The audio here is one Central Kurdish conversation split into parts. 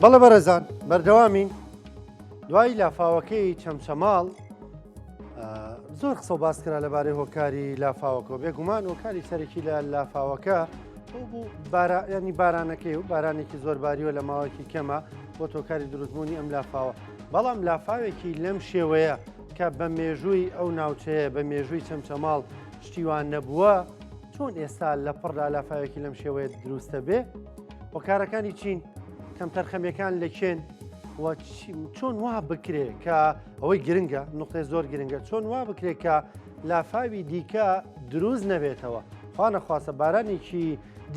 بەڵێ بەڕێزان بەردەوامین دوای لافاوەکەی چەمچەماڵ زۆر قسە و باس کرا لەبارەی هۆکاری لافاوەکە بێگومان هۆکاری سەرەکی لە لافاوەکە بوو ینی بارانەکەی و بارانێکی زۆر باریوە لە ماوەیەکی کەمە بۆ هۆکاری دروستبوونی ئەم لافاوە بەڵام لافاوێکی لەم شێوەیە کە بە مێژووی ئەو ناوچەیە بە مێژووی چەمچەماڵ شتیوان نەبووە چۆن ئێستا لە پڕدا لافاوێکی لەم شێوەیە دروستە بێ هۆکارەکانی چین کەم تەرخەمیەکان لەکێن چۆن وا بکرێ کە ئەوەی گرنگە نقطەی زۆر گرنگە چۆن وا بکرێ کە لافاوی دیکە دروست نەبێتەوە خوا نەخواسە بارانێکی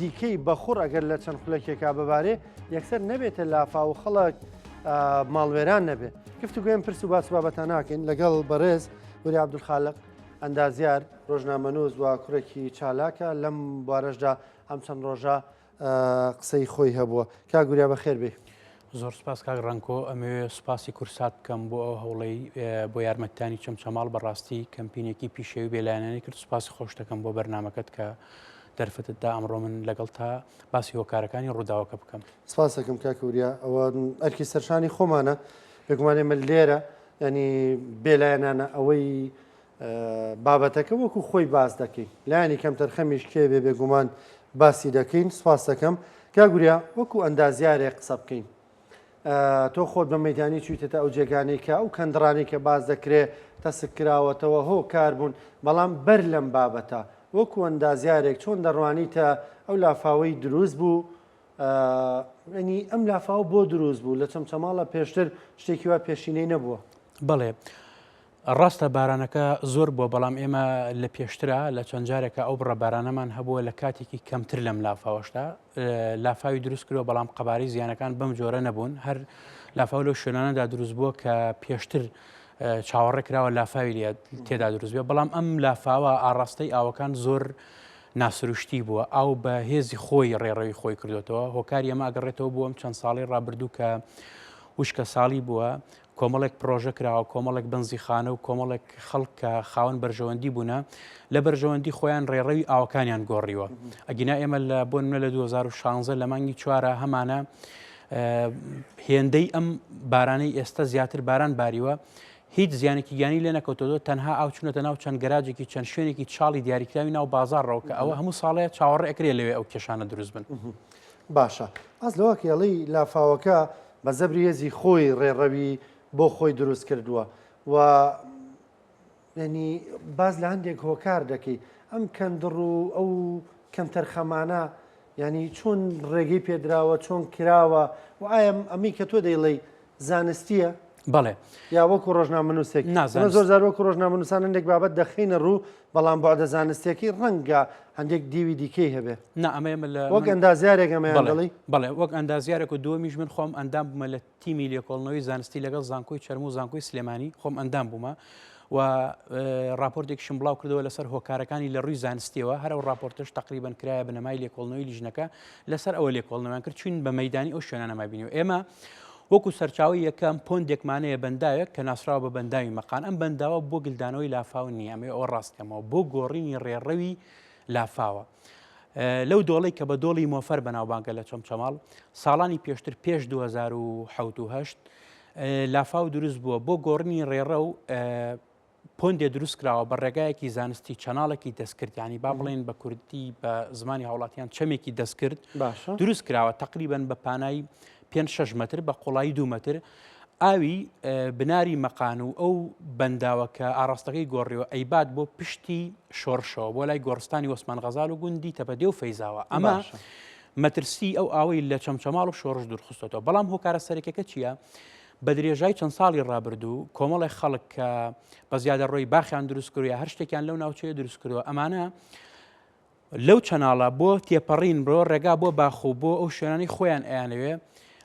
دیکەی بەخوڕ ئەگەر لە چەند خولەکێکا ببارێ یەکسەر نەبێتە لافا و خەڵک ماڵوێران نەبێت گفتوگوێم پرس و باس بابەتان ناکەین لەگەڵ بەڕێز وری عەبدولخالق ئەندازیار ڕۆژنامەنووس و کوڕێکی چالاکە لەم بوارەشدا ئەم چەند ڕۆژە قسەی خۆی هەبووە کاگوریا بەخێر بێ. زۆر سپاس کاک ڕەنکۆ ئەمێ سوپاسی کورسات بکەم بۆ ئەو هەوڵەی بۆ یارمەتانی چەمچەماڵ بەڕاستی کەمپینێکی پیشەوی بێلایەنانی کرد سوپاسی خۆش دەکەم بۆ بەرنامەکەت کە دەرفەتتدا ئەمڕۆ من لەگەڵ تا باسی هۆکارەکانی ڕووداوەکە بکەم. سپاس دەکەم کاکوریا ئەوە ئەرکی سەرشانی خۆمانە بێگومانێ من لێرە ینی بێلایەنانە ئەوەی بابەتەکە وەکو خۆی باس دەکەین لایەنی کەم تەرخەمیش کێ بێ بێگومان باسی دەکەین سپاس دەکەم کاگوریا وەکو ئەندازیارێک قسە بکەین تۆ خۆت بە مەیدانی چویتە ئەو جێگانەی کە ئەو کەندڕانی کە باز دەکرێت تەسک کراوەتەوە هۆ کار بوون بەڵام بەر لەم بابەتە وەکو ئەندازیارێک چۆن دەڕوانیتە ئەو لافاوەی دروست بوو ینی ئەم لافاوە بۆ دروست بوو لە چەمچەماڵە پێشتر شتێکی وا پێشینەی نەبووە. بەڵێ ڕاستە بارانەکە زۆر بووە بەڵام ئێمە لە پێشترا لە چەند جارێکە ئەو بڕە بارانەمان هەبووە لە کاتێکی کەمتر لەم لافاوەشتا لافاوی دروست کردووە بەڵام قەباری زیانەکان بەم جۆرە نەبوون هەر لافاو لەو شوێنانەدا دروست بووە کە پێشتر چاوەڕێکراوە لافاوی لێ تێدا دروست بێ بەڵام ئەم لافاوە ئاڕاستەی ئاوەکان زۆر ناسروشتی بووە ئاو بە هێزی خۆی ڕێڕەوی خۆی کردوێتەوە هۆکاری ئەمە ئەگەڕێتەوە بووم چەند ساڵی ڕابردوو کە وشکە ساڵی بووە کۆمەڵێک پرۆژە کراوە کۆمەڵێک بنزیخانە و کۆمەڵێک خەڵکە خاوەن بەرژەوەندی بوونە لە بەرژەوەندی خۆیان ڕێڕەوی ئاوەکانیان گۆڕیوە ئەگینا ئێمە لە بۆ نمونە لە 2016 لە مانگی چوارە هەمانە هێندەی ئەم بارانەی ئێستا زیاتر باران باریوە هیچ زیانێکی گیانی لێ نەکەوتەوە تەنها ئاو چونەتە ناو چەند گەراجێکی چەند شوێنێکی چاڵی دیاریکراوی ناو بازاڕەوە کە ئەوە هەموو ساڵەیە چاوەڕێ ئەکرێ لەوێ ئەو کێشانە دروست بن. باشە ئەس لەوە کێڵی لافاوەکە بە زەبری هێزی خۆی ڕێڕەوی بۆ خۆی دروست کردووە و ینی باز لە هەندێک هۆکار دەکەی ئەم کەندڕ و ئەو کەم تەرخەمانە ینی چۆن ڕێگەی پێدراوە چۆن کراوە و ئایا ئەمی کە تۆ دەیڵێ زانستیە؟ بەڵێ یا وەکو ڕۆژنامەنووسێک زۆر زار وەکو ڕۆژنامەنووسان هەندێک بابەت دەخینە ڕوو بەڵام بەعدە زانستیەکەی ڕەنگە هەندێک دیوی دیکەی هەبێ وەک ئەندازیارێک ئەمەیان دەڵێ بەڵێ وەک ئەندازیارێک و دووەمیش من خۆم ئەندام بوومە لە تیمی لێکۆڵنەوەی زانستی لەگەڵ زانکۆی چەرم و زانکۆی سلێمانی خۆم ئەندام بوومە و راپۆرتێکشم بڵاو کردەوە لەسەر هۆکارەکانی لە ڕووی زانستیەوە هەر ئەو راپۆرتش تقریبان کرایە بنەمای لێکۆڵنەوەی لیژنەکە لەسەر ئەوە لێکۆڵنەوەیان کرد چوین بە مەیدانی ئەو شوێنانەمای بینیەوە ئێمە وەکو سەرچاوی یەکەم پۆندێکمانەیە بەنداوێک کە ناسراوە بە بەنداوی مەقان ئەم بەنداوە بۆ گلدانەوەی لافاو نییە ئەمێ ئەوە ڕاستکەمەوە بۆ گۆڕینی ڕێڕەوی لافاوە لەو دۆڵی کە بە دۆڵی مۆفەر بەناوبانگە لە چەمچەماڵ ساڵانی پێشتر پێش 2007 لافاو دروست بووە بۆ گۆڕنی ڕێڕە و پۆندێ دروست کراوە بە ڕێگایەکی زانستی چەناڵێکی دەستکرد ینی با بڵێن بە کوردی بە زمانی هاوڵاتیان چەمێکی دەستکرد دروست کراوە تقریبان بە پانای 5-6 متر بە قوڵایی 2 متر ئاوی بناری مەقان و ئەو بەنداوە کە ئاڕاستەکەی گۆڕیەوە ئەیبات بۆ پشتی شۆڕشەوە بۆ لای گۆڕستانی وەسمان غەزاڵ و گوندی تەپەدێ و فەیزاوە ئەمە مەترسی ئەو ئاوەی لە چەمچەماڵ و شۆڕش دوورخستەوە بەڵام هۆکارە سەرەکیەکە چییە؟ بە درێژای چەند ساڵی ڕابردوو کۆمەڵی خەڵک کە بە زیادە ڕۆی باخیان دروست کردووە هەر شتێکیان لەو ناوچەیە دروست کردووە ئەمانە لەو چەناڵە بۆ تێپەڕین بڕۆ ڕێگا بۆ باخ و بۆ ئەو شوێنانی خۆیان ئەیانەوێ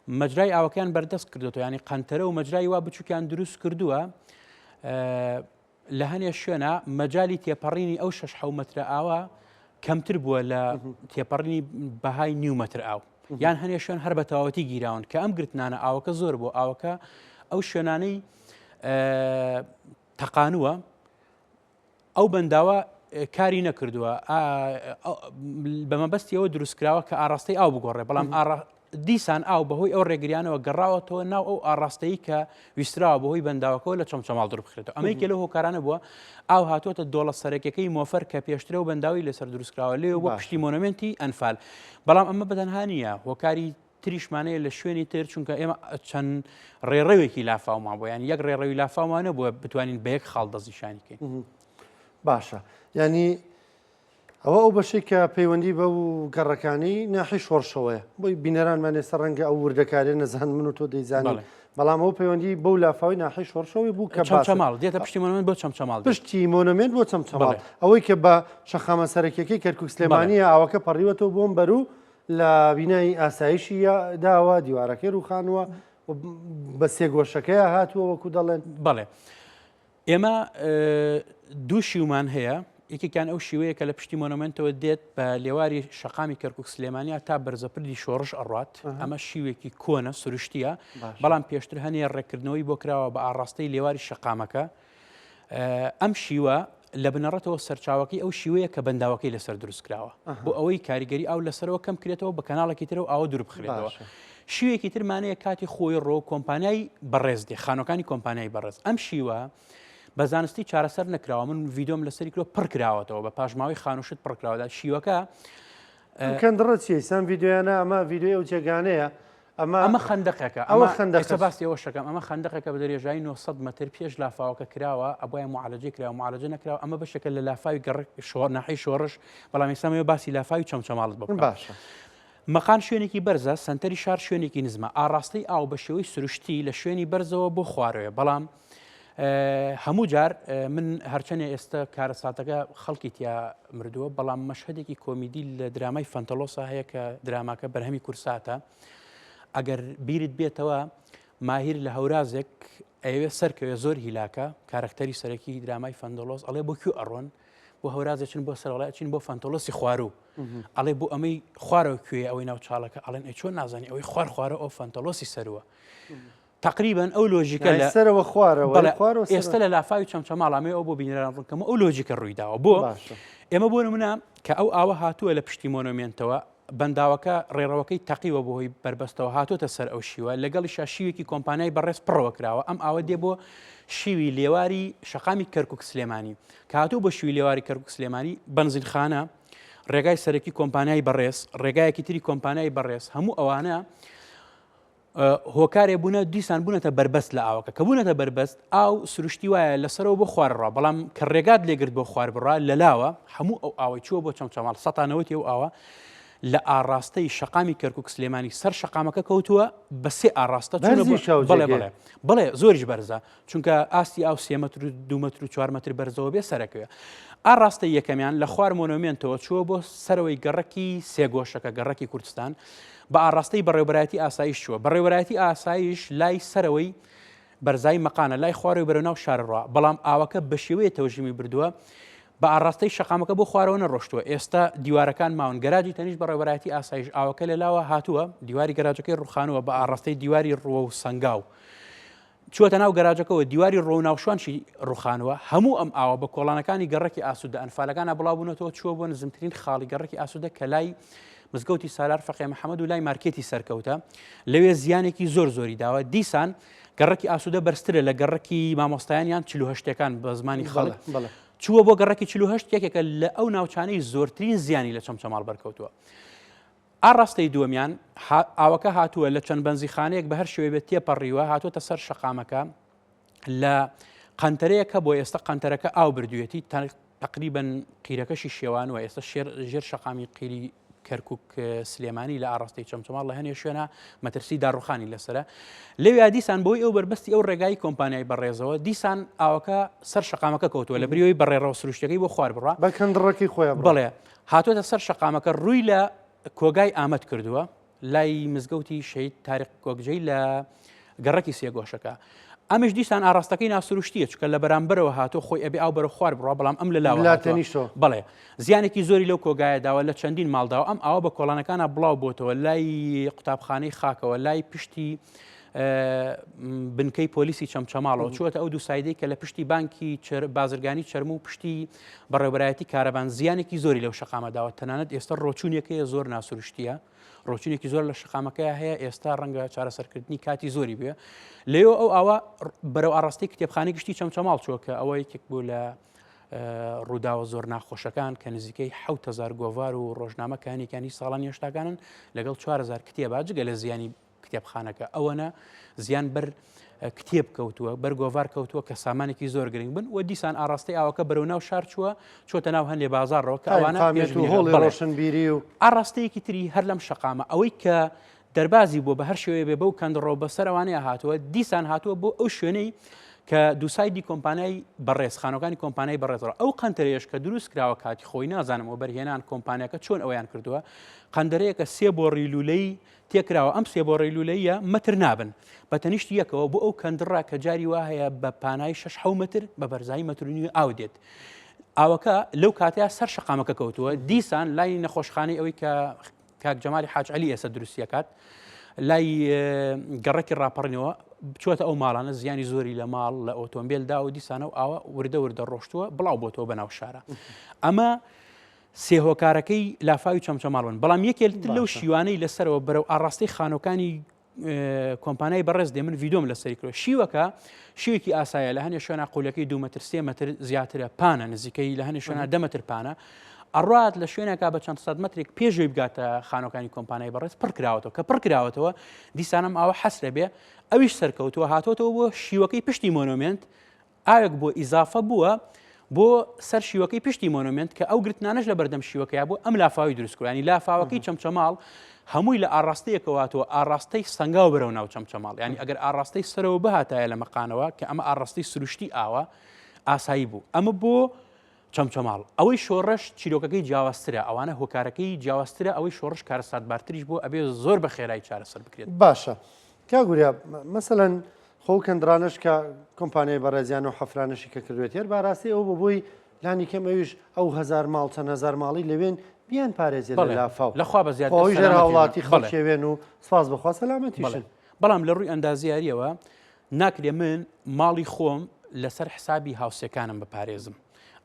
مەجرای ئاوەکان بەردەست کردوێتەوە ینی قەنتەرە و مەجرای وا بچووکیان دروست کردووە لە هەنێ شوێنە مەجای تێپەڕینی ئەو 6 مترە ئاوە کەمتر بووە لە تێپەڕینی بەهای 9 متر ئاو یان هەنێ شوێن هەر بە تەواوەتی گیراون کە ئەم گرتنانە ئاوەکە زۆر بۆ ئاوەکە ئەو شوێنانەی تەقانووە ئەو بەنداوە کاری نەکردووە بە مەبەستی ئەوە دروستکراوە کە ئاڕاستەی ئاو بگۆڕێ بەڵام دیسان ئاو بەهۆی ئەو ڕێگریانەوە گەڕاوەتەوە ناو ئەو ئاڕاستەیە کە ویستراوە بەهۆی بەنداوەکەەوە لە چەمچەماڵ دروبخرێتەوە ئەمەیکە لەو هۆکارانە بووە ئاو هاتوۆتە دۆڵە سەرەکیەکەی مۆفەر کە پێشترە و بەنداوی لەسەر دروستکراوە لێ بۆ پشتی مۆنومنتی ئەنفال بەڵام ئەمە بەتەنها نییە هۆکاری تریشمانەیە لە شوێنی تر چونکە ئێمە چەند ڕێڕەوێکی لافاومان بۆ یانی یەک ڕێڕەوی لافاوانە بووە بتوانین بە یەک خاڵ دەستنیشانیکەین. باشە ینی ئەوە ئەو بەشێک کە پەیوەندی بە و گەڕەکانی ناحی شۆڕشەوەیە بۆی بینەرانمان ێستا ڕەنگە ئەو وردەکارێ نەزان من و تۆ دەیزانین بەڵام ئەو پەیوەندی بەو لافاوی ناحی شۆڕشەوەی بوو کە چەمچەماڵ دێتە پشتی مۆنومنت بۆ چەمچەماڵ پشتی مۆنومنت بۆ چەمچەماڵ ئەوەی کە بە شەخامە سەرەکیەکەی کەرکووک سلێمانیە ئاوەکە پەڕیوەتەوە بۆم بەرو لە بینایی ئاسایشی داوە دیوارەکەی ڕووخانوە بە سێگۆشەکەیە هاتووە وەکو دەڵێن. بەڵێ ئێمە دوو شیومان هەیە یەکێکیان ئەو شیوەیە کە لە پشتی مۆنومنتەوە دێت بە لێواری شەقامی کەرکووک سلێمانیا تا بەرزەپردی شۆڕش ئەڕات ئەمە شیوێکی کۆنە سروشتیە بەڵام پێشتر هەنێ ڕێکردنەوەی بۆ کراوە بە ئاڕاستەی لێواری شەقامەکە ئەم شیوە لە بنەڕەتەوە سەرچاوەکەی ئەو شیوەیە کە بەنداوەکەی لەسەر دروستکراوە بۆ ئەوەی کاریگەری ئاو لەسەرەوە کەم کرێتەوە بە کەناڵێکی ترەوە ئاوە دوور بخرێتەوە. شیوێکی ترمانەیە کاتی خۆی ڕۆ کۆمپانیای بەڕێز دێ خانەکانی کۆمپانیای بەڕێز ئەم شیوە بە زانستی چارەسەر نەکراوە من ڤیدۆم لەسەری کرۆ پڕکراوەتەوە بە پاشماوەی خانوشت پڕکراوەدا شیوەکە کەندڕەت چیسان ڤیددیویانە ئەمە ڤیددیو ئەو جێگانەیە ئەمە خندەقەکە ئەوە خندەقە باسی ئەوە شەکەم ئەمە خندەقەکە بە دەرێژایی 900 مەتر پێش لافاوەکە کراوە ئەبووە معالجەی کراوە معالجە نەکراوە ئەمە بەشەکە لە لافاوی گەڕ ناحی شۆڕش بەڵام ئێستامەوە باسی لافاوی چەمچەماڵت بکەم. باشە مەقان شوێنێکی بەرزە سنتەری شار شوێنێکی نزمە ئاڕاستەی ئاو بە شێوەی سروشتی لە شوێنی بەرزەوە بۆ خوارەوە بەڵام هەموو جار من هەرچەنێ ئێستا کارە ساتەکە خەڵکی تیا مردووە بەڵام مەشهدێکی کۆمیدی لە درامای فەنتەلۆسا هەیە کە دراماکە بەرهەمی کورساتە ئەگەر بیرت بێتەوە ماهیر لە هەورازێک ئەوێ سەرکەوێ زۆر هیلاکە کارکتەری سەرەکی درامای فەنتەلۆس ئەڵێ بۆ کوێ ئەڕۆن بۆ هەورازێک چن بۆ سەرڵای چین بۆ فەنتەلۆسی خوارو ئەڵێ بۆ ئەمەی خوارەوە کوێ ئەوەی ناو چاڵەکە ئەڵێن ئەی چۆن نازانی ئەوەی خوارە ئەو فەنتەلۆسی سەروە تقریبا ئەو لۆژیکە لە سەرەوە خوارەوە ئێستا لە لافاوی چەمچەماڵامێ ئەو بۆ بینەران ڕوونکەمە ئەو لۆژیکە ڕوویداوە بۆ ئێمە بۆ نمونە کە ئەو ئاوە هاتووە لە پشتی مۆنومنتەوە بەنداوەکە ڕێڕەوەکەی تەقیوە بۆهۆی بربەستەوە هاتوۆتە سەر ئەو شیوە لەگەڵی شیوێکی کۆمپانیای بەڕێز پڕەوە کراوە ئەم ئاوە دێ بۆ شیوی لێواری شەقامی کەرکووک سلێمانی کە هاتوو بۆ شوی لێواری کەرکووک سلێمانی بەنزیلخانە ڕێگای سەرەکی کۆمپانیای بەڕێز ڕێگایەکی تری کۆمپانیای بەڕێز هەموو ئەوانە هۆکارێ بوونە دیسان بوونەتە بربەست لە ئاوەکە کە بوونەتە بربەست ئاو سروشتی وایە لەسەرەوە بۆ خوارڕ بەڵام کە ڕێگات لێگرت بۆ خوار بڕا لەلاوە هەموو ئەو ئاوی چووە بۆ چەمچەماڵ سەتانەوەتی ئەو ئاوە لە ئاڕاستەی شەقامی کەرکووک سلێمانی سەر شەقامەکە کەوتووە بە سێ ئاڕاستە بڵێ زۆریش بەرزە چونکە ئاستی ئاو 3 مەتر 2 مەتر و 4 مەتر بەرزەوە بێ سەرەکەوێ ئاڕاستە یەکەمیان لە خوار مۆنومنتەوە چووە بۆ سەرەوەی گەڕەکی سێگۆشەکە گەڕەکی کوردستان بە ئاڕاستەی بەڕێوەبەرایەتی ئاسایش چووە بەڕێوەبەرایەتی ئاسایش لای سەرەوەی بەرزای مەقانە لای خوارەوەی بەرەوناو شارڕوا بەڵام ئاوەکە بە شێوەیە تەوژیمی بردووە بە ئاڕاستەی شەقامەکە بۆ خوارەوە نەڕۆشتووە ئێستا دیوارەکان ماون گەراجی تەنیش بەڕێوەبەرایەتی ئاسایش ئاوەکە لەلاوە هاتووە دیواری گەراجەکەی ڕوخانەوە بە ئاڕاستەی دیواری ڕووە و سەنگاو چووەتە ناو گەراجەکەەوە دیواری ڕۆ ناوشوانشی ڕوخانەوە هەموو ئەم ئاوە بە کۆڵانەکانی گەڕەکی ئاسوودە ئەنفالەکانە بڵاوبوونەوە چووە بۆ نزمترین خاڵی گەڕەکی ئاسوودە کە لای مزگەوتی سالار فەقێ محەممەد و لای مارکێتی سەرکەوتە لەوێ زیانێکی زۆری داوە دیسان گەڕەکی ئاسوودە بەرزترە لە گەڕەکی مامۆستایانیان 48ەکان بە زمانی خەڵک چووە بۆ گەڕەکی 48 یەکێکە لە ئەو ناوچانەی زۆرترین زیانی لە چەمچەماڵ بەرکەوتووە. ئاڕاستەی دووەمیان ئاوەکە هاتووە لە چەند بەنزیخانەیەک بە هەر شێوەیە بێت تێپەڕیوە هاتوۆتە سەر شەقامەکە لە قەنتەرەیەکە بۆ ئێستا قەنتەرەکە ئاو بردوێتی تقریبا قیرەکەشی شێوان و ئێستا ژێر شەقامی قیری کەرکووک سلێمانی لە ئاڕاستەی چەمچەماڵ لە هەنێ شوێنە مەترسی داڕوخانی لەسرە لەوێ دیسان بۆی ئەو بربەستی ئەو ڕێگای کۆمپانیای بەڕێزەوە دیسان ئاوەکە سەر شەقامەکە کەوتووە لە بریەوەی بەڕێڕەوە سروشتەکەی بۆ خوار بڕا بە کەندڕەکەی خۆیان بڵێ هاتوۆتە سەر شەقامەکە ڕووی لە کۆگای ئامەد کردووە لای مزگەوتی شەید تاریق کۆگجەی لە گەڕەکی سێگۆشەکە ئەمش دیسان ئاڕاستەکەی ناسروشتیە چکە لە بەرامبەرەوە هاتۆ خۆی ئەبێ ئاو بەرە خوار بڕوا بەڵام ئەم لە لاوەتەنیشەوە بڵێ زیانێکی زۆری لەو کۆگایەداوە لە چەندین ماڵداوە ئەم ئاوە بە کۆڵانەکانە بڵاو بۆتەوە لای قوتابخانەی خاکەوە لای پشتی بنکەی پۆلیسی چەمچەماڵەوە چوەتە ئەو دوو سایدەی کە لە پشتی بانکی بازرگانی چەرم و پشتی بەڕێوەبەرایەتی کارەبان زیانێکی زۆری لەو شەقامەداوە تەنانەت ئێستا ڕۆچوونیەکەیە زۆر ناسروشتیە ڕۆچینێکی زۆر لە شقامەکەی هەیە ئێستا ڕەنگە چارەسەرکردنی کاتی زۆری بێ لێەوە ئەو ئاوا بەرەو ئاڕاستی کتێبخانەی گشتی چەمچەماڵ چووکە ئەوە یەکێک بوو لە ڕووداوە زۆر ناخۆشەکان کە نزیکەی 7,000 گۆڤار و ڕۆژنامەکانیکانی ساڵانی هێشتاکانن لەگەڵ 4,000 کتێبا جگە لە زیانی کتێبخانەکە ئەوەنە زیان بەر کتێب کەوتووە بەرگۆڤار کەوتووە کە سامانێکی زۆر گرنگ بن و دیسان ئاڕاستی ئاوەکە بەرەو ناو شار چووە چۆتە ناو هەندێ بازارڕەوە کە ئەوانە هۆڵی ڕۆشنبیری و ئاڕاستەیەکی تری هەر لەم شقامە ئەوەی کە دەربازی بۆ بە هەر شێوەیە بێ بەو کەندڕۆ بەسەر ئەوانەیە هاتووە دیسان هاتووە بۆ ئەو شوێنەی کە دووسایدی کۆمپانیای بەڕێز خانەکانی کۆمپانیای بەڕێزەوە ئەو قەندەرەیەش کە دروست کراوە کاتی خۆی نازانم و بەرهێنان کۆمپانیەکە چۆن ئەویان کردووە قەندەرەیە کە 3 بۆڕی لولەی تێکراوە ئەم 3 بۆڕی لولەیە مەتر نابن بە تەنیشت یەکەوە بۆ ئەو کەندڕا کە جاری وا هەیە بە پانای 6 متر بە بەرزایی مەترونی ئاو دێت ئاوەکە لەو کاتەیە سەر شقامەکە کەوتووە دیسان لای نەخۆشخانەی ئەوەی کە کاک جەمالی حاج عەلی ئێستا دروستیەکات لای گەڕێکی ڕاپەڕنەوە بچوتە ئەو ماڵانە زیانی زۆری لە ماڵ لە ئۆتۆمبیلدا و دیسانە و ئاوە وردە ڕۆشتووە بڵاو بۆتەوە بەناو شارە ئەمە سێهۆکارەکەی لافاوی چەمچەماڵن بەڵام یەکێتر لەو شیوانەی لەسەرەوە بەرەو ئاڕاستی خانۆکانی کۆمپانیای بەڕێز دێ من ڤیدۆم لەسەری کرۆ شیوەکە شیوێکی ئاسایە لە هەنێ شوێنە قولەکەی 2 متر 3 متر زیاترە پانە نزیکەی لە هەنێ شوێنە 10 متر پانە ئەڕات لە شوێنێکا بە چەند سەد مترێک پێشوی بگاتە خانۆکانی کۆمپانیای بەڕێز پڕ کراوەتەوە کە پڕ کراوەتەوە دیسانم ئاوە حەسرە بێ ئەویش سەرکەوتووە هاتۆتەوە بۆ شیوەکەی پشتی مۆنۆمنت ئاوێک بۆ ئیزافە بووە بۆ سەر شیوەکەی پشتی مۆنۆمنت کە ئەو گرتنانەش لە بەردەم شیوەکەی بوو ئەم لافاوی دروستکردنی لافاوەکەی چەمچەماڵ هەمووی لە ئاڕاستەیەکەواتەوە ئاڕاستەی سنگاو بەرەو ناو چەمچەماڵ ینی ئەگەر ئاڕاستەی سەرەوە بهاتایە لە مەقانەوە کە ئەمە ئاڕاستەی سروشتی ئاوە ئاسایی بوو ئەمە بۆ چەمچەماڵ ئەوەی شۆڕش چیرۆکەکەی جیاوازترە ئەوانە هۆکارەکەی جیاوازترە ئەوەی شۆڕش کارە ساتبارتریش بۆ ئەبێ زۆر بە خێرایی چارەسەر بکرێت باشە کاگوریا مەسەلەن خۆ کەندرانش کە کۆمپانیای بەڕێزیان و حەفرانشی کە کردوێت هێر باراستی ئەو بۆی لانی کەمەویش ئەو 1000 ماڵ چەند 1000 ماڵی لەوێن بیان پارێزیێت لە لافاو لەخوا بە زیادەوەی ژێر هاوڵاتی خەڵکێوێن و سپاس بەخوا سەلامەتیشن بەڵام لە ڕووی ئەندازیاریەوە ناکرێ من ماڵی خۆم لەسەر حسابی هاوسەکانم بپارێزم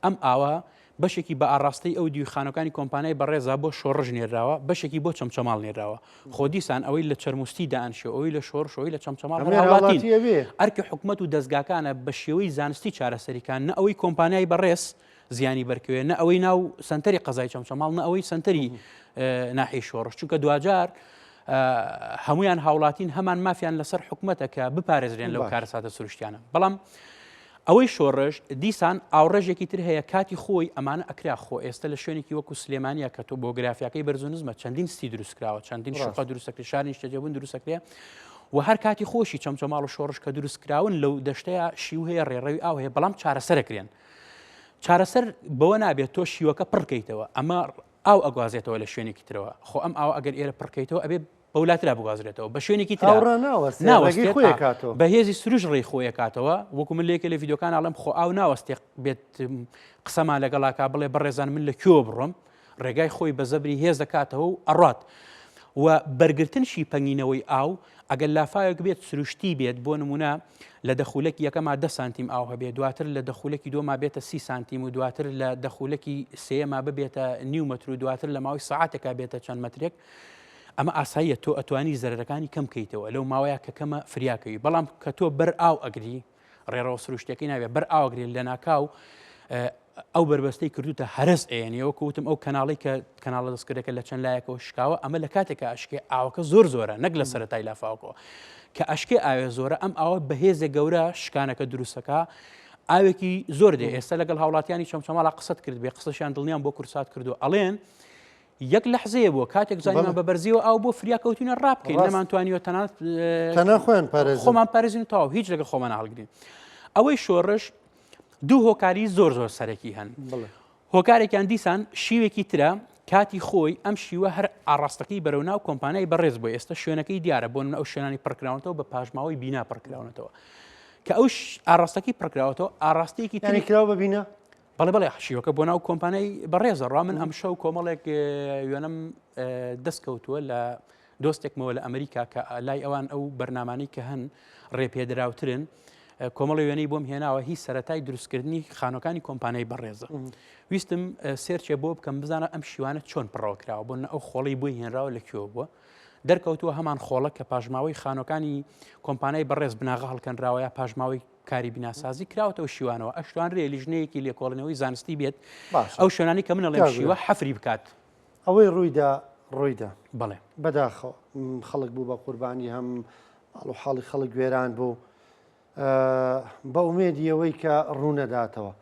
ئەم ئاوە بەشێکی بە ئاڕاستی ئەو دیخانەکانی کۆمپانیای بەڕێزا بۆ شۆڕژ نێراوە بەشێکی بۆ چەمچەماڵ نێراوە خۆ دیسان ئەوەی لە چەرموستی دانشێ ئەوی لە شۆڕشەوەی لە چەمچەماڵ ئەرکی حکومەت و دەستگاکانە بە شێوەی زانستی چارەسەریکان نە ئەوەی کۆمپانیای بەڕێز زیانی بەرکەوێ نە ئەوەی ناو سنتەری قەزای چەمچەماڵ نە ئەوەی سنتەری ناحی شۆڕش چونکە دوجار هەمویان هاوڵاتین هەمان مافیان لەسەر حکومەتە کە بپارێزرێن لەو کارە ساتە سروشتیانە بەڵام ئەوەی شۆڕژ دیسان ئاوڕێژێکی تر هەیە کاتی خۆی ئەمانە ئەکرا خۆ ئێستا لە شوێنێکی وەکو سلێمانیە کە تۆ بۆ گرافیاکەی بەرزونزمە چەندین ستی دروستکراوە چەندین شقە دروستەکرێ شاری شتەجەبوون دروستەکرێ و هەر کاتی خۆشی چەمچەماڵ و شۆڕش کە دروستکراون لەو دەشتەیە شیو هەیە ڕێڕەوی ئاو هەیە بەڵام چارەسەرەکرێن چارەسەر بەوە نابێت تۆ شیوەکە پڕکەیتەوە ئەمە ئاو ئەگوازێتەوە لە شوێنێکی ترەوە خۆ ئەم ئاو ئەگەر ئێرە پڕکەیتەوە ئەبێ بەولاترا بگوازرێتەوە بە شوێنێکی بەهێزی سروش ڕێی خۆیە کاتەوە وەکو من لێکە لە ڤیددیوکان ئاڵم خۆ ئاو ناوەستێ بێت قسەمان لەگەڵاکا بڵێ بەڕێزان من لە کێوە بڕۆم ڕێگای خۆی بە زەبری هێز دەکاتەوە و ئەڕات و بەرگرتنشی پەنگینەوەی ئاو ئەگەر لافاوێک بێت سروشتی بێت بۆ نمونە لە دەخولەکی یەکەما 10 سانتیم ئاو هەبێت دواتر لە دەخولەکی دووەما بێتە 30 سانتیم و دواتر لە دەخولەکی سێما ببێتە نیو مەتر و دواتر لە ماوەی سەعاتێکا بێتە چەند مەترێک ئەمە ئاساییە تۆ ئەتوانی زەرەکانی کەم کەیتەوە لەو ماوەیە کە کەمە فریاکەوی بەڵام کە تۆ بەر ئاو ئەگری ڕێڕەوە سروشتێکی ناوێت بەر ئاوەگری لە ناکاو ئەو بربەستەی کردوتە هەرس ئێنەوە کەوتم ئەو کەناڵی کە کەناڵە دەستکردەکە لە چەند لایەکەوە شکاوە ئەمە لە کاتێکە ئەشکێ ئاوەکە زۆرە نەک لە سەرەتای لافاوکەوە کە ئەشکێ ئاوێ زۆرە ئەم ئاوە بەهێزێک گەورە شکانەکە دروستەکە ئاوێکی زۆر دێ ئێستا لەگەڵ هاوڵاتیانی چەمچەماڵا قسەت کرد بێ قسەشیان دڵنیان بۆ کورسات کردو ئەڵێن یەک لەحزەیە بووە کاتێک زانیمان بە بەرزیەوە ئاو بۆ فریاکەوتینە ڕابکەین نەمانتوانیوە تەنها خۆیان خۆمان پارێزین تاو هیچ لەگەڵ خۆمان هەڵگرین ئەوەی شۆڕش دوو هۆکاری زۆر سەرەکی هەن هۆکارێکیان دیسان شیوێکی ترە کاتی خۆی ئەم شیوە هەر ئاڕاستەکەی بەرەو ناو کۆمپانیای بەڕێز بۆ ئێستا شوێنەکەی دیارە بۆ ئەو شوێنانی پڕکراونەوە بە پاژماوەی بینا پڕکراونەتەوە کە ئەو ئاڕاستەکەی پڕکراوەتەوە ئاڕاستەیەکی تانی کراوە ببینە بەڵێ شیوەکە بۆ ناو کۆمپانیای بەڕێزە ڕوا من ئەم شەو کۆمەڵێک وێنم دەستکەوتووە لە دۆستێکمەوە لە ئەمریکا کە لای ئەوان ئەو بەرنامانی کە هەن ڕێپێدراوترن کۆمەڵی وێنەی بۆم هێناوە هی سەرەتای دروستکردنی خانەکانی کۆمپانیای بەڕێزە ویستم سێرچێ بۆ بکەم بزانە ئەم شیوانە چۆن پڕەوەکراوە بۆ ئەو خۆڵی بۆی هێنراوە لەکوێوە بووە دەرکەوتووە هەمان خۆڵە کە پاژماوەی خانەکانی کۆمپانیای بەڕێز بناغە هەڵکەنراوە یا پاژماوەی کاری بیناسازی کراوەتەوە شیوانەوە ئەشتوانرێ لیژنەیەکی لێکۆڵنەوەی زانستی بێت ئەو شوێنانی کە منە لەم شیوە حەفری بکات ئەوەی ڕوویدا بڵێ بەداخەوە خەڵک بوو بە قوربانی هەم حاڵی خەڵک گوێران بوو بە ئومێدیەوەی کە ڕوونەداتەوە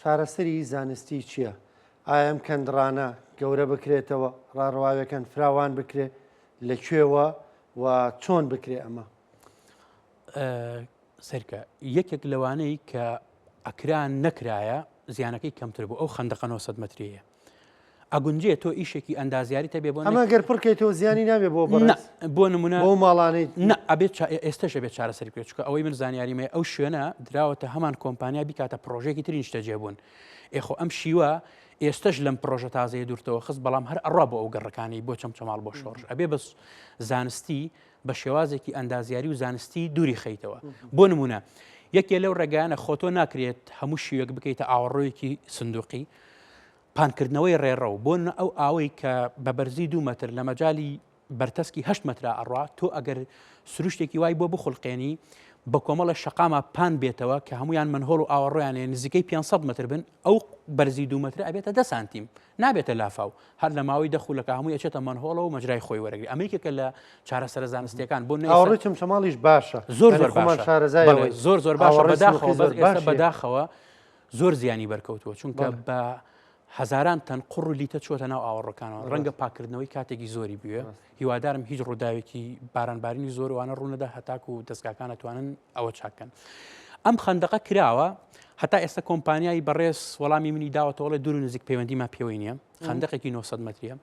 چارەسەری زانستی چییە؟ ئایا ئەم کەندڕانە گەورە بکرێتەوە ڕاڕواوەکەن فراوان بکرێ لەکوێوە و چۆن بکرێ ئەمە؟ سەرکە یەکێک لەوانەی کە ئەکران نەکرایە زیانەکەی کەمتر بوو ئەو خەندەقە 900 مەتریەیە ئەگونجێ تۆ ئیشێکی ئەندازیاری تەبێ بۆ ئەمە گەر پڕکەیتەوە زیانی نابێ بۆ بۆ نمونە بۆ ماڵانەی ئەبێت ئێستاش بێت چارەسەری بکرێت چکە ئەوەی من زانیاریمە ئەو شوێنە دراوەتە هەمان کۆمپانیا بیکاتە پرۆژێکی ترین شتەجێ بوون ئێخۆ ئەم شیوە ئێستش لەم پرۆژە تازەیە دوورتەوە خست بەڵام هەر ئەڕوا بۆ ئەو گەڕەکانی بۆ چەمچەماڵ بۆ شۆڕش ئەبێ بەس زانستی بە شێوازێکی ئەندازیاری و زانستی دووری خەیتەوە بۆ نمونە یەکێ لەو ڕێگانە خۆتۆ ناکرێت هەموو شیوەک بکەیتە ئاوەڕۆیەکی سندوقی پانکردنەوەی ڕێڕەو بۆ ئەو ئاوەی کە بە بەرزی 2 مەتر لە مەجای بەرتەسکی 8 مەترا ئەڕوا تۆ ئەگەر سروشتێکی وای بۆ بخڵقێنی بە کۆمەڵە شەقامە پان بێتەوە کە هەمویان منهۆڵ و ئاوەڕۆیانێ نزیکەی 500 متر بن ئەو بەرزی 2 متر ئەبێتە 10 سانتیم نابێتە لافاو هەر لە ماوەی دەخولەکە هەمووی ئەچێتە منهۆڵە و مەجرای خۆی وەرەگری ئەمریکەکە لە چارەسەر زانستیەکان بۆ ئاوەڕۆی چەمچەماڵیش باشە زۆر زۆر باشە بەداخەوە زۆر زیانی بەرکەوتووە چونکە بە هەزاران تەن قوڕ و لیتە چۆتە ناو ئاوەڕەکانەوە ڕەنگە پاکردنەوەی کاتێکی زۆری بووە هیوادارم هیچ ڕووداوێکی بارانبارینی زۆروانە ڕوونەدا هەتاک و دەستگاکان ئەتوانن ئەوە چاکەن ئەم خەندەقە کراوە هەتا ئێستا کۆمپانیای بەڕێز وەڵامی منی داوەتەوەڵێ دوور نزیک پەیوەندیمان پێوەی نییە خەندەقێکی 900 مەتریە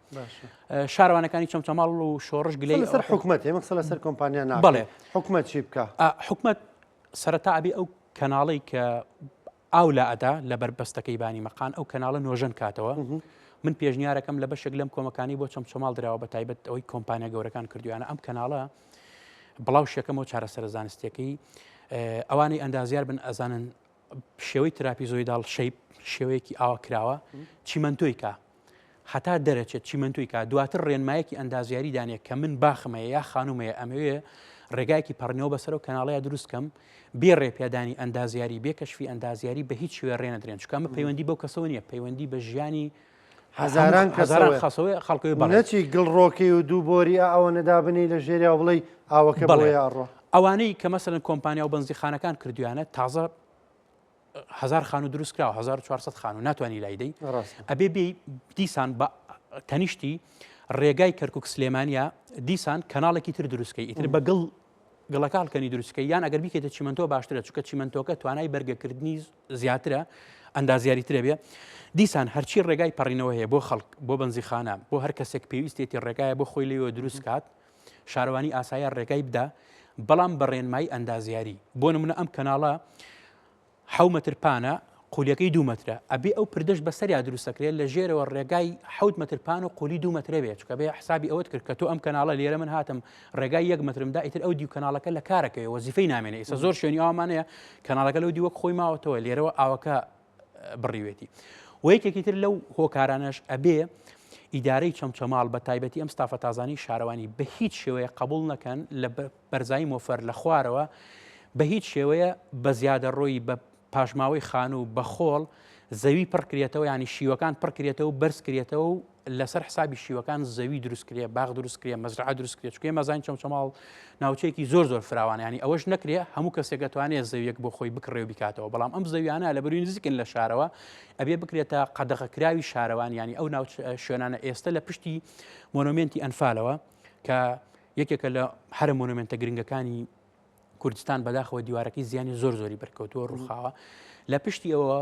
شارەوانەکانی چەمچەماڵ و شۆڕش گلەی لەسەر حکومەت مەقسە لەسەر کۆمپانیا ناکە بەڵێ حکومەت چی بکە حکومەت سەرەتا ئەبێ ئەو کەناڵی کە ئاو لا ئەدا لە بەربەستەکەی بانی مەقان ئەو کەناڵە نۆژەن کاتەوە من پێشنیارەکەم لە بەشێک لەم کۆمەکانی بۆ چەمچەماڵ درراوە بە تایبەت ئەوەی کۆمپانیا گەورەکان کردویانە ئەم کەناڵە بڵاو شەکەمەوە چارەسەر زانستیەکەی ئەوانەی ئەندازیار بن ئەزانن شێوەی تراپیزۆیداڵ شەیپ شێوەیەکی ئاوا کراوە چیمەنتۆی کا هەتا دەرەچێت چیمەنتۆی کا دواتر ڕێنمایەکی ئەندازیاری دانێت کە من باخمەیە یا خانومەیە ئەمەوێ ڕێگایەکی پەڕنەوە بەسەر و کەناڵەیە دروستکەم بێ ڕێپیادانی ئەندازیاری بێ کەشفی ئەندازیاری بە هیچ شوێ ڕێنەدرێن چکەمە پەیوەندی بەو کەسەوە نییە پەیوەندی بە ژیانی هەزاران خەسەوەی خەڵکەوەی بەڵێکی گڵڕۆکی و دوو بۆری ئەوە نەدابنی لە ژێریا بڵێ ئاوەکە بڵێ ئاڕۆ ئەوانەی کە مەسەرن کۆمپانیا و بەنزیخانەکان کردویانە تازە 1000 خانو دروست کراوە 1400 خانو ناتوانانی لایدەی ئەبێ بێ دیسان بە تەنیشتی ڕێگای کەرکک سلێمانیا دیسان کەناڵێکی تر دروستکەی ئیتر بە گڵەکڵکەنی دروستکە یان ئەگەر بیکێتە چیمەنتۆ باشترە چکە چیمەنتۆکە توانای بەرگەکردنی زیاترە ئەندازیاری ترە بێ دیسان هەرچی ڕێگای پەڕینەوە هەیە بۆ خەڵک بۆ بەنزیخانە بۆ هەر کەسێک پێویستێتی ڕێگایە بۆ خۆی لێوە دروست کات شارەوانی ئاسایە ڕێگای بدا بەڵام بە ڕێنمایی ئەندازیاری بۆ نمونە ئەم کەناڵە 7 متر پانە قولیەکەی 2 مترە ئەبێ ئەو پردەش بەسەریا دروستەکرێت لە ژێرەوە ڕێگای 7 متر پان و قولی 2 مترە بێت چکە بێ حسابی ئەوەت کرد کە تۆ ئەم کەناڵە لێرە من هاتم ڕێگای 1 مترمدا ئیتر ئەو دیو کەناڵەکە لە کارەکەی وەزیفەی نامێنێ ئێستا زۆر شوێنی ئەومانەیە کەناڵەکە لەو دیوەک خۆی ماوەتەوە لێرەوە ئاوەکە بڕیوێتی و یەکێکی تر لەو هۆکارانەش ئەبێ ئیدارەی چەمچەماڵ بە تایبەتی ئەم ستافە تازانی شارەوانی بە هیچ شێوەیە قبول نەکەن لە بەرزایی مۆفەر لە خوارەوە بە هیچ شێوەیە بە زیادە ڕۆی بە پاشماوەی خان و بە خۆڵ زەوی پڕکرێتەوە ینی شیوەکان پڕکرێتەوە و بەرزکرێتەوە و لەسەر حسابی شیوەکان زەوی دروستکرێ باغ دروستکرێ مەزرعە دروستکرێت چکە مەزان چەمچەماڵ ناوچەیەکی زۆر فراوانە ینی ئەوەش نەکرێ هەموو کەسێک دەتوانێت زەویەک بۆ خۆی بکڕێ و بکاتەوە بەڵام ئەم زەویانە لە بەروی نزیکن لە شارەوە ئەبێ بکرێتە قەدەغەکراوی شارەوان ینی ئەو ناو شوێنانە ئێستا لە پشتی مۆنومنتی ئەنفالەوە کە یەکێکە لە هەرە مۆنومنتە گرنگەکانی کوردستان بەداخەوە دیوارەکەی زیانی زۆری بەرکەوتووە ڕووخاوە لە پشتی ئەوە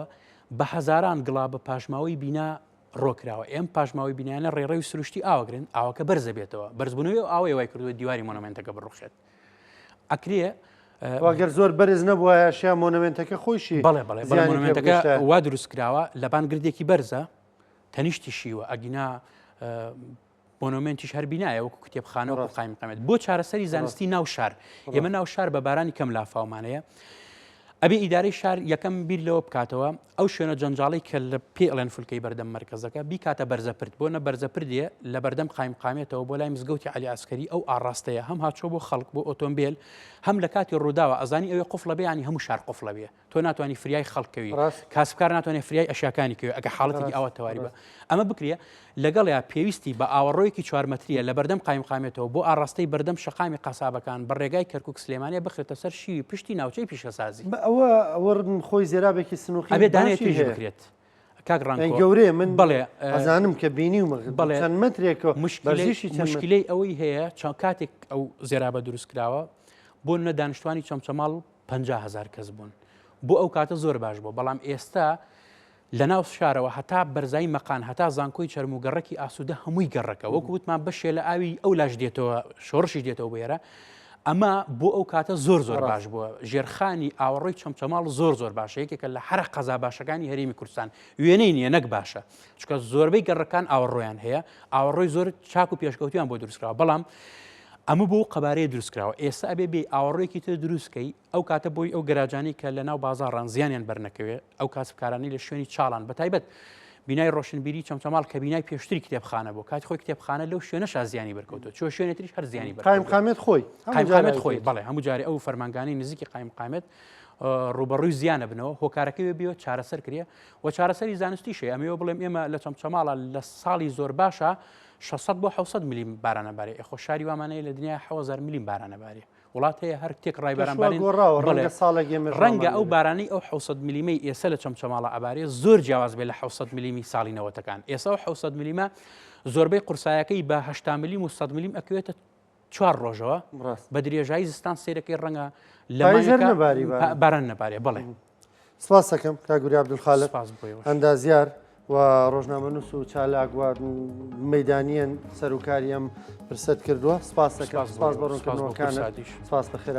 بە هەزاران گڵا بە پاشماوەی بینا ڕۆکراوە ئێم پاشماوەی بینیانە ڕێڕەوی سروشتی ئاوەگرن ئاوەکە بەرزە بێتەوە بەرزبوونەوەی ئاوەی وای کردووە دیواری مۆنومنتەکە بڕوخێت ئەکرێ واگەر زۆر بەرز نەبووە شیا مۆنومنتەکە خۆشی بەڵێ مۆنومنتەکە وا دروستکراوە لە بانگردێکی بەرزە تەنیشتی شیوە ئەگینا مۆنومنتیش هەر بینایە وەکو کتێبخانەوە قایمقامێت بۆ چارەسەری زانستی ناو شار ئێمە ناو شار بە بارانی کەم لافاومانەیە ئەبێ ئیدارەی شار یەکەم بیر لەوە بکاتەوە ئەو شوێنە جەنجاڵی کە لە پێڵێن فولکەی بەردەم مرکزەکە بیکاتە بەرزەپرد بۆ نە بەرزەپردێ لە بەردەم قایمقامێتەوە بۆ لای مزگەوتی عەلی عەسکەری ئەو ئاڕاستەیە هەم هاتچۆ بۆ خەڵک بۆ ئۆتۆمبیل هەم لە کاتی ڕووداوە ئەزانی ئەوێ قوفڵە بێ ینی هەموو شار قوفڵە بێ تۆ ناتوانانی فریای خەڵکەوی کاسبکار ناتوانێت فریای ئەشیاکانی کەوێ ئەگە حاڵەتێکی ئەوە تەواوی بە ئەمە بکرێ لەگەڵ یا پێویستی بە ئاوەڕۆیەکی 4 مەتریە لە بەردەم قایمقامێتەوە بۆ ئاڕاستەی بەردەم شەقامی قاسابەکان بە ڕێگای کەرکووک سلێمانیە بخرێتە سەر شیوی پشتی ناوچەی پیشەسازی ئەوە خۆی زێرابێکی سنووقی ئەبێ دانێتیژ بکرێت کاک ڕانکۆ گەورەیە من بەڵێ ئەزانم کە بینی و چەند مترێکەوە مشکلەی ئەوەی هەیە چەند کاتێک ئەو زێرابە دروست کراوە بۆ نە دانیشتوانی چەمچەماڵ 50,000 کەس بوون بۆ ئەو کاتە زۆر باش بوو بەڵام ئێستا لە ناو شارەوە هەتا بەرزایی مەقان هەتا زانکۆی چەرم و گەڕەکی ئاسوودە هەمووی گەڕەکە وەکو وتمان بەشێ لە ئاوی ئەو لاش دێتەوە شۆڕشی دێتەوە بێرە ئەمە بۆ ئەو کاتە زۆر باش بووە ژێرخانی ئاوەڕۆی چەمچەماڵ زۆر باشە یەکێکە لە هەرە قەزا باشەکانی هەرێمی کوردستان وێنەی نییە نەک باشە چکە زۆربەی گەڕەکان ئاوەڕۆیان هەیە ئاوەڕۆی زۆر چاک و پێشکەوتیان بۆ دروستکراوە بەڵام ئەمە بۆ قەبارەیە دروستکراوە ئێستا ئەبێ بێ ئاوەڕۆیەکی تر دروستکەی ئەو کاتە بۆی ئەو گەراجانی کە لە ناو بازاڕان زیانیان بەرنەکەوێ ئەو کاسبکارانی لە شوێنی چاڵان بەتایبەت بینای ڕۆشنبیری چەمچەماڵ کە بینای پێشتری کتێبخانە بۆ کاتی خۆی کتێبخانە لەو شوێنەش زیانی بەرکەوتۆ چۆ شوێنێتریش هەر زیانی قایمقامێت خۆی بەڵێ هەموو جارێ ئەو فەرمانگانی نزیکی قایمقامێت ڕوبەڕووی زیانە بنەوە هۆکارەکەی بێ چارەسەر کرێ و چارەسەری زانستیشە ئەمەوە بڵێم ئێمە لە چەمچەماڵە لە ساڵی زۆر باشە 600 بۆ 700 میلیم بارانەبارێ ئەخۆ شاری وامانەیە لە دنیا 1000 میلیم بارانەبارێ وڵات هەیە هەر تێک ڕای بارانبارین ڕەنگە ئەو بارانی ئەو 600 میلیمەی ئێستا لە چەمچەماڵە ئەبارێ زۆر جیاواز بێت لە 600 میلیمی ساڵی نەوەتەکان ئێستا 600 میلیمە زۆربەی قورسایەکەی بە 8 میلیم و 100 میلیم ئەکوێتە 4 ڕۆژەوە بە درێژایی زستان سیرەکەی ڕەنگە لە باران نەبارێ بڵێ سپاس دەکەم کاگوری عەبدولخالق ئەندازیار و ڕۆژنامەنووس و چالاک و مەیدانیان سەرۆکاری ئەم فرسەت کردووە سپاس دەکەم سپاس بە ڕوونکردنەوەکانت سپاس بەخێرا